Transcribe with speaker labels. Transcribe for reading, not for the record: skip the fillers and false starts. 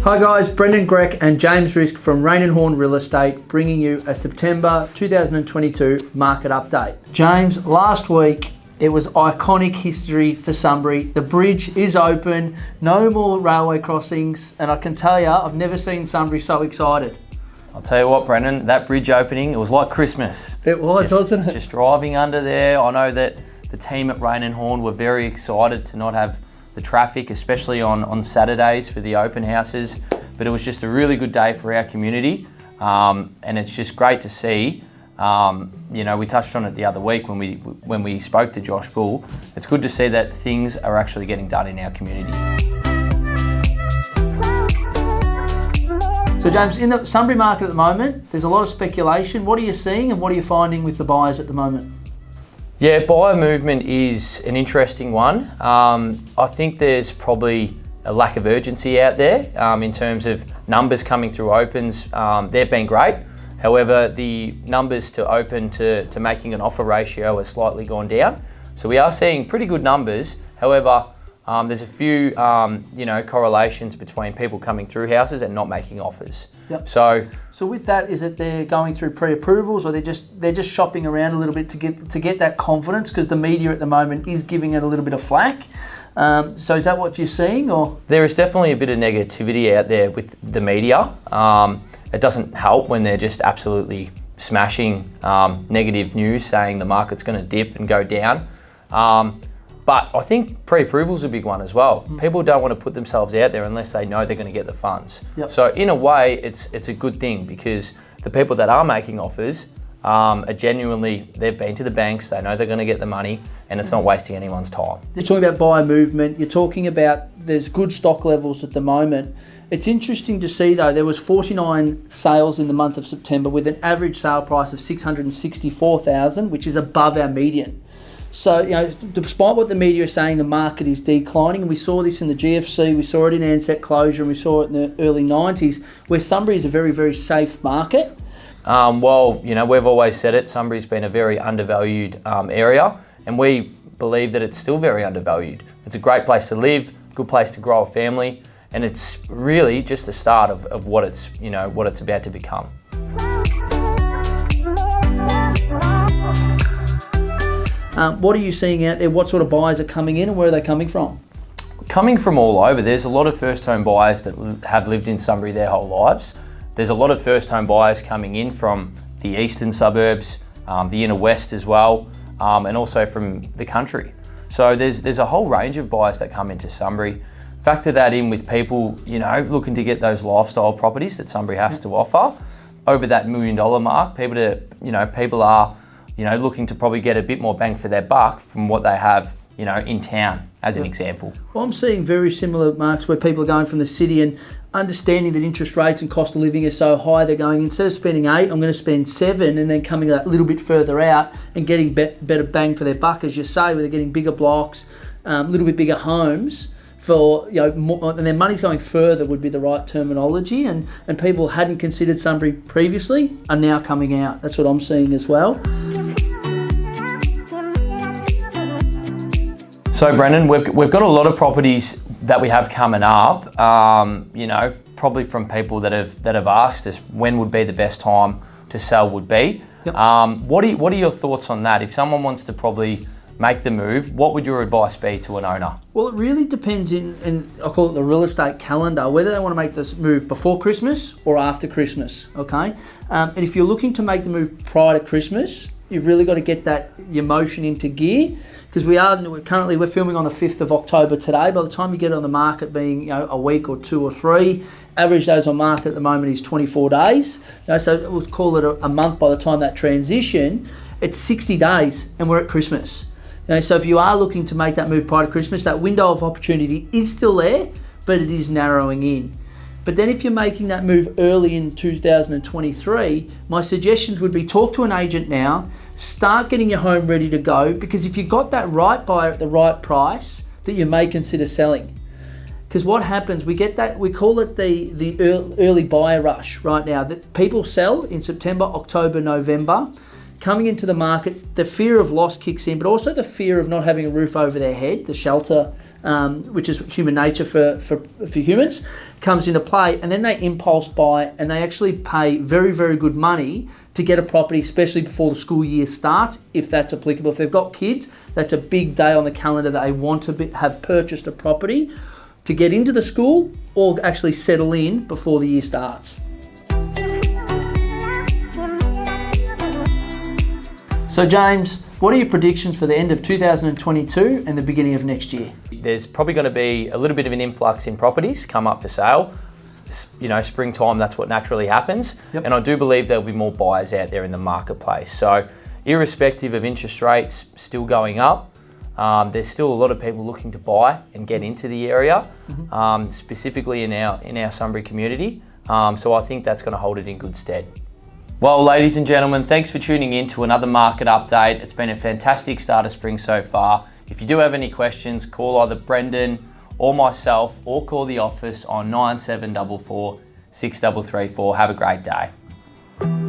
Speaker 1: Hi guys, Brendan Greck and James Risk from Rain and Horn Real Estate bringing you a September 2022 market update. James, last week it was iconic history for Sunbury. The bridge is open, no more railway crossings, and I can tell you, I've never seen Sunbury so excited.
Speaker 2: I'll tell you what, Brendan, that bridge opening, it was like Christmas.
Speaker 1: It was, wasn't it?
Speaker 2: Just driving under there. I know that the team at Rain and Horn were very excited to not have the traffic, especially on Saturdays for the open houses. But it was just a really good day for our community. And it's just great to see. We touched on it the other week when we spoke to Josh Bull. It's good to see that things are actually getting done in our community.
Speaker 1: So James, in the Sunbury market at the moment, there's a lot of speculation. What are you seeing and what are you finding with the buyers at the moment?
Speaker 2: Yeah, buyer movement is an interesting one. I think there's probably a lack of urgency out there in terms of numbers coming through opens. They've been great. However, the numbers to open to making an offer ratio has slightly gone down. So we are seeing pretty good numbers. However, there's a few correlations between people coming through houses and not making offers.
Speaker 1: Yep.
Speaker 2: So
Speaker 1: with that, is it they're going through pre-approvals, or they're just shopping around a little bit to get that confidence, because the media at the moment is giving it a little bit of flack. So is that what you're seeing, or?
Speaker 2: There is definitely a bit of negativity out there with the media. It doesn't help when they're just absolutely smashing negative news, saying the market's going to dip and go down. But I think pre-approval's a big one as well. People don't want to put themselves out there unless they know they're going to get the funds.
Speaker 1: Yep.
Speaker 2: So in a way, it's a good thing, because the people that are making offers are genuinely, they've been to the banks, they know they're going to get the money, and it's not wasting anyone's time.
Speaker 1: You're talking about buyer movement, you're talking about there's good stock levels at the moment. It's interesting to see though, there was 49 sales in the month of September with an average sale price of $664,000, which is above our median. So, despite what the media is saying, the market is declining, and we saw this in the GFC, we saw it in Ansett closure, and we saw it in the early 90s, where Sunbury is a very, very safe market.
Speaker 2: We've always said it, Sunbury's been a very undervalued area, and we believe that it's still very undervalued. It's a great place to live, good place to grow a family, and it's really just the start of what it's about to become.
Speaker 1: What are you seeing out there? What sort of buyers are coming in, and where are they coming from?
Speaker 2: Coming from all over. There's a lot of first home buyers that have lived in Sunbury their whole lives. There's a lot of first home buyers coming in from the eastern suburbs, the inner west as well, and also from the country. So there's a whole range of buyers that come into Sunbury. Factor that in with people, looking to get those lifestyle properties that Sunbury has to offer over that $1 million mark. People are looking to probably get a bit more bang for their buck from what they have, in town, as an example.
Speaker 1: Well, I'm seeing very similar marks where people are going from the city and understanding that interest rates and cost of living are so high, they're going, instead of spending 8, I'm going to spend 7, and then coming a little bit further out and getting better bang for their buck, as you say, where they're getting bigger blocks, a little bit bigger homes. For more, and their money's going further would be the right terminology, and people hadn't considered Sunbury previously are now coming out. That's what I'm seeing as well.
Speaker 2: So Brendan, we've got a lot of properties that we have coming up. Probably from people that have asked us when would be the best time to sell would be.
Speaker 1: Yep.
Speaker 2: What are your thoughts on that? If someone wants to probably make the move, what would your advice be to an owner? Well,
Speaker 1: it really depends in I call it the real estate calendar, whether they want to make this move before Christmas or after Christmas, okay? And if you're looking to make the move prior to Christmas, you've really got to get your motion into gear, because we're filming on the 5th of October today. By the time you get it on the market being a week or 2 or 3, average days on market at the moment is 24 days. So we'll call it a month by the time that transition. It's 60 days and we're at Christmas. So if you are looking to make that move prior to Christmas, that window of opportunity is still there, but it is narrowing in. But then if you're making that move early in 2023, my suggestions would be talk to an agent now, start getting your home ready to go, because if you've got that right buyer at the right price, that you may consider selling. Because what happens, we call it the early buyer rush right now. That people sell in September, October, November. Coming into the market, the fear of loss kicks in, but also the fear of not having a roof over their head, the shelter which is human nature for humans, comes into play, and then they impulse buy and they actually pay very, very good money to get a property, especially before the school year starts, if that's applicable. If they've got kids, that's a big day on the calendar that they want to have purchased a property to get into the school or actually settle in before the year starts. So James, what are your predictions for the end of 2022 and the beginning of next year?
Speaker 2: There's probably going to be a little bit of an influx in properties come up for sale. You know, springtime, that's what naturally happens.
Speaker 1: Yep.
Speaker 2: And I do believe there'll be more buyers out there in the marketplace. So irrespective of interest rates still going up, there's still a lot of people looking to buy and get into the area, specifically in our Sunbury community. So I think that's going to hold it in good stead. Well, ladies and gentlemen, thanks for tuning in to another market update. It's been a fantastic start of spring so far. If you do have any questions, call either Brendan or myself, or call the office on 9744 6334. Have a great day.